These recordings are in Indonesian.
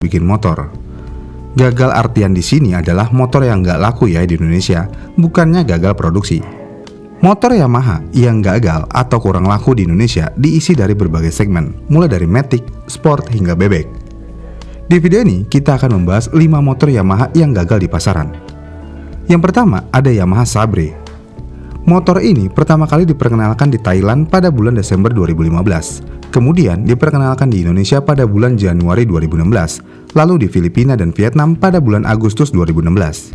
bikin motor. Gagal artian di sini adalah motor yang nggak laku ya di Indonesia, bukannya gagal produksi. Motor Yamaha yang gagal atau kurang laku di Indonesia diisi dari berbagai segmen, mulai dari matic, sport, hingga bebek. Di video ini kita akan membahas 5 motor Yamaha yang gagal di pasaran. Yang pertama ada Yamaha Sabre. Motor ini pertama kali diperkenalkan di Thailand pada bulan Desember 2015. Kemudian diperkenalkan di Indonesia pada bulan Januari 2016, lalu di Filipina dan Vietnam pada bulan Agustus 2016.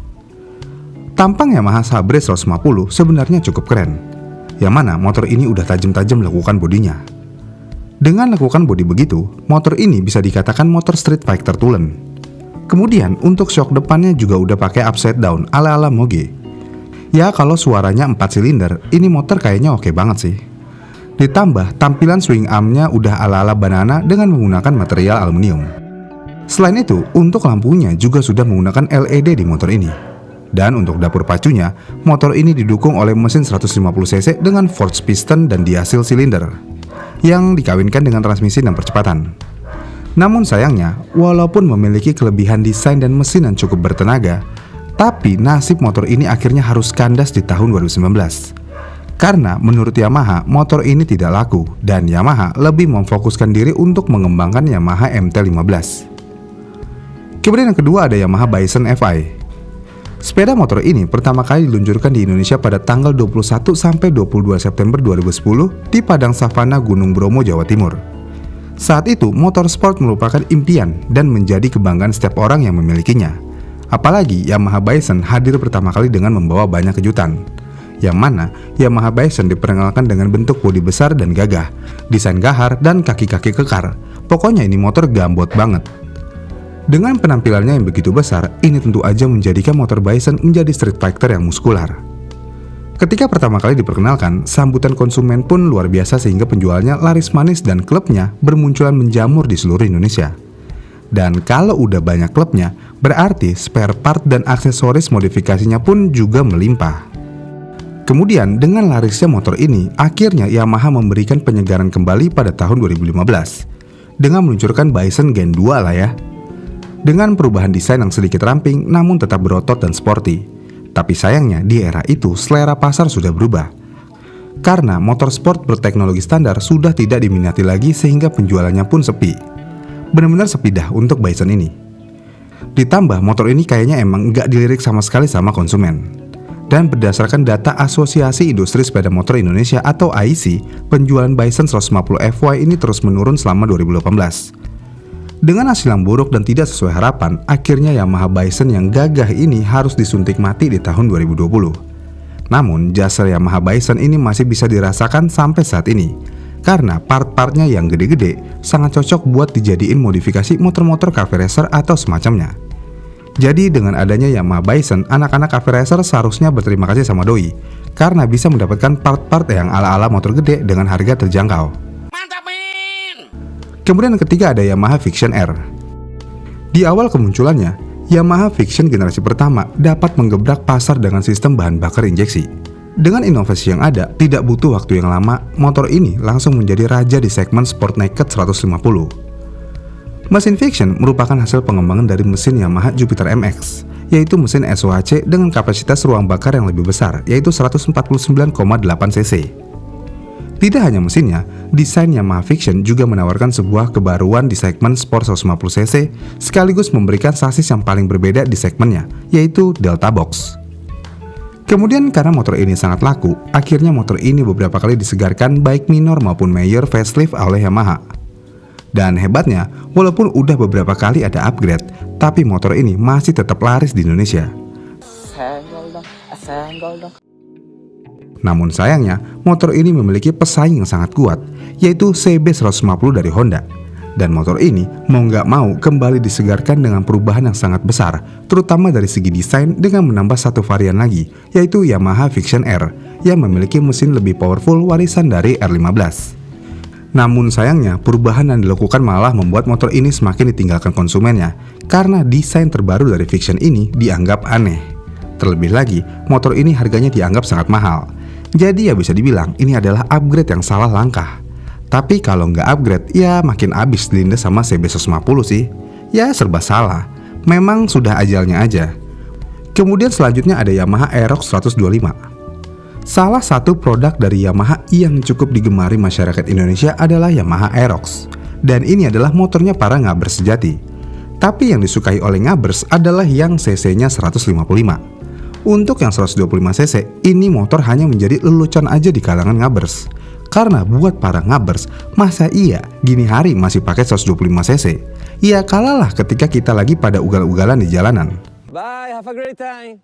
Tampang Yamaha Sabre 150 sebenarnya cukup keren, yang mana motor ini udah tajam-tajam lekukan bodinya. Dengan lekukan bodi begitu, motor ini bisa dikatakan motor street fighter tulen. Kemudian untuk shock depannya juga udah pakai upside down ala-ala Moge. Ya kalau suaranya 4 silinder, ini motor kayaknya oke banget sih. Ditambah tampilan swing armnya udah ala-ala banana dengan menggunakan material aluminium. Selain itu, untuk lampunya juga sudah menggunakan LED di motor ini. Dan untuk dapur pacunya, motor ini didukung oleh mesin 150cc dengan forged piston dan diasil silinder yang dikawinkan dengan transmisi dan percepatan. Namun sayangnya, walaupun memiliki kelebihan desain dan mesin yang cukup bertenaga, tapi nasib motor ini akhirnya harus kandas di tahun 2019. Karena menurut Yamaha, motor ini tidak laku dan Yamaha lebih memfokuskan diri untuk mengembangkan Yamaha MT-15. Kemudian yang kedua ada Yamaha Bison FI. Sepeda motor ini pertama kali diluncurkan di Indonesia pada tanggal 21 sampai 22 September 2010 di Padang Savana Gunung Bromo, Jawa Timur. Saat itu, motor sport merupakan impian dan menjadi kebanggaan setiap orang yang memilikinya. Apalagi Yamaha Bison hadir pertama kali dengan membawa banyak kejutan, yang mana Yamaha Bison diperkenalkan dengan bentuk bodi besar dan gagah, desain gahar, dan kaki-kaki kekar. Pokoknya ini motor gambot banget. Dengan penampilannya yang begitu besar, ini tentu aja menjadikan motor Bison menjadi street fighter yang muskular. Ketika pertama kali diperkenalkan, sambutan konsumen pun luar biasa sehingga penjualnya laris manis dan klubnya bermunculan menjamur di seluruh Indonesia. Dan kalau udah banyak klubnya, berarti spare part dan aksesoris modifikasinya pun juga melimpah. Kemudian dengan larisnya motor ini, akhirnya Yamaha memberikan penyegaran kembali pada tahun 2015 dengan meluncurkan Bison Gen 2 lah ya. Dengan perubahan desain yang sedikit ramping namun tetap berotot dan sporty. Tapi sayangnya di era itu selera pasar sudah berubah. Karena motor sport berteknologi standar sudah tidak diminati lagi sehingga penjualannya pun sepi. Benar-benar sepi dah untuk Bison ini. Ditambah motor ini kayaknya emang nggak dilirik sama sekali sama konsumen. Dan berdasarkan data Asosiasi Industri Sepeda Motor Indonesia atau AISI, penjualan Bison 150 FY ini terus menurun selama 2018. Dengan hasil yang buruk dan tidak sesuai harapan, akhirnya Yamaha Bison yang gagah ini harus disuntik mati di tahun 2020. Namun jasa Yamaha Bison ini masih bisa dirasakan sampai saat ini. Karena part-partnya yang gede-gede sangat cocok buat dijadiin modifikasi motor-motor cafe racer atau semacamnya. Jadi dengan adanya Yamaha Bison, anak-anak cafe racer seharusnya berterima kasih sama doi karena bisa mendapatkan part-part yang ala-ala motor gede dengan harga terjangkau. Mantap, men! Kemudian yang ketiga ada Yamaha Vixion R. Di awal kemunculannya, Yamaha Vixion generasi pertama dapat menggebrak pasar dengan sistem bahan bakar injeksi. Dengan inovasi yang ada, tidak butuh waktu yang lama, motor ini langsung menjadi raja di segmen Sport Naked 150. Mesin Vixion merupakan hasil pengembangan dari mesin Yamaha Jupiter MX, yaitu mesin SOHC dengan kapasitas ruang bakar yang lebih besar, yaitu 149,8 cc. Tidak hanya mesinnya, desain Yamaha Vixion juga menawarkan sebuah kebaruan di segmen Sport 150 cc, sekaligus memberikan sasis yang paling berbeda di segmennya, yaitu Delta Box. Kemudian karena motor ini sangat laku, akhirnya motor ini beberapa kali disegarkan baik minor maupun major facelift oleh Yamaha. Dan hebatnya, walaupun udah beberapa kali ada upgrade, tapi motor ini masih tetap laris di Indonesia. Namun sayangnya, motor ini memiliki pesaing yang sangat kuat, yaitu CB150 dari Honda. Dan motor ini mau nggak mau kembali disegarkan dengan perubahan yang sangat besar, terutama dari segi desain dengan menambah satu varian lagi, yaitu Yamaha Vixion R, yang memiliki mesin lebih powerful warisan dari R15. Namun sayangnya, perubahan yang dilakukan malah membuat motor ini semakin ditinggalkan konsumennya, karena desain terbaru dari Vixion ini dianggap aneh. Terlebih lagi, motor ini harganya dianggap sangat mahal. Jadi ya bisa dibilang ini adalah upgrade yang salah langkah. Tapi kalau nggak upgrade, ya makin abis dilindas sama CB150 sih. Ya serba salah, memang sudah ajalnya aja. Kemudian selanjutnya ada Yamaha Aerox 125. Salah satu produk dari Yamaha yang cukup digemari masyarakat Indonesia adalah Yamaha Aerox. Dan ini adalah motornya para ngabers sejati. Tapi yang disukai oleh ngabers adalah yang cc-nya 155. Untuk yang 125cc, ini motor hanya menjadi lelucon aja di kalangan ngabers. Karena buat para ngabers, masa iya gini hari masih pakai 125cc? Ya kalahlah ketika kita lagi pada ugal-ugalan di jalanan. Bye, have a great time.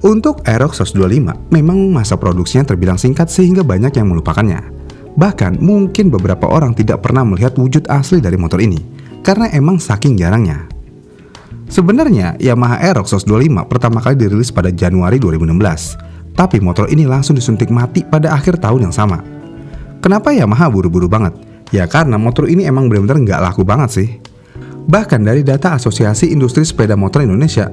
Untuk Aerox 125, memang masa produksinya terbilang singkat sehingga banyak yang melupakannya. Bahkan mungkin beberapa orang tidak pernah melihat wujud asli dari motor ini, karena emang saking jarangnya. Sebenarnya Yamaha Aerox 125 pertama kali dirilis pada Januari 2016, tapi motor ini langsung disuntik mati pada akhir tahun yang sama. Kenapa Yamaha buru-buru banget? Ya karena motor ini emang benar-benar nggak laku banget sih. Bahkan dari data Asosiasi Industri Sepeda Motor Indonesia,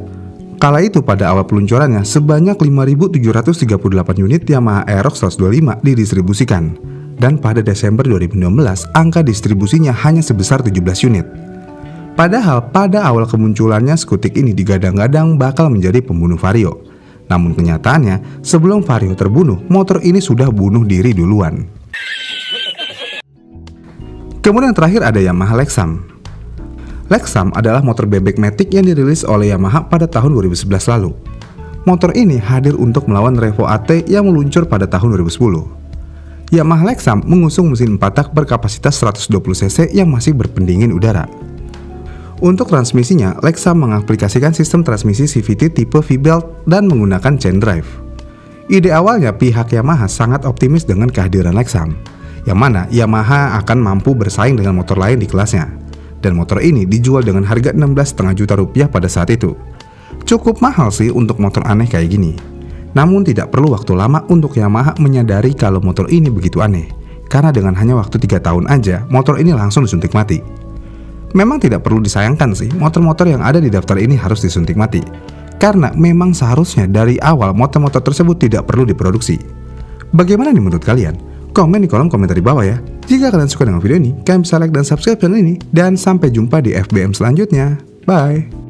kala itu pada awal peluncurannya sebanyak 5.738 unit Yamaha Aerox 125 didistribusikan. Dan pada Desember 2016, angka distribusinya hanya sebesar 17 unit. Padahal pada awal kemunculannya skutik ini digadang-gadang bakal menjadi pembunuh Vario. Namun kenyataannya, sebelum Vario terbunuh, motor ini sudah bunuh diri duluan. Kemudian terakhir ada Yamaha Lexam. Lexam adalah motor bebek matic yang dirilis oleh Yamaha pada tahun 2011 lalu. Motor ini hadir untuk melawan Revo AT yang meluncur pada tahun 2010. Yamaha Lexam mengusung mesin 4 tak berkapasitas 120cc yang masih berpendingin udara. Untuk transmisinya, Lexam mengaplikasikan sistem transmisi CVT tipe V-belt dan menggunakan chain drive. Ide awalnya pihak Yamaha sangat optimis dengan kehadiran Lexam, yang mana Yamaha akan mampu bersaing dengan motor lain di kelasnya. Dan motor ini dijual dengan harga 16,5 juta rupiah pada saat itu. Cukup mahal sih untuk motor aneh kayak gini. Namun tidak perlu waktu lama untuk Yamaha menyadari kalau motor ini begitu aneh. Karena dengan hanya waktu 3 tahun aja, motor ini langsung disuntik mati. Memang tidak perlu disayangkan sih, motor-motor yang ada di daftar ini harus disuntik mati. Karena memang seharusnya dari awal motor-motor tersebut tidak perlu diproduksi. Bagaimana nih menurut kalian? Komen di kolom komentar di bawah ya. Jika kalian suka dengan video ini, kalian bisa like dan subscribe channel ini. Dan sampai jumpa di FBM selanjutnya. Bye.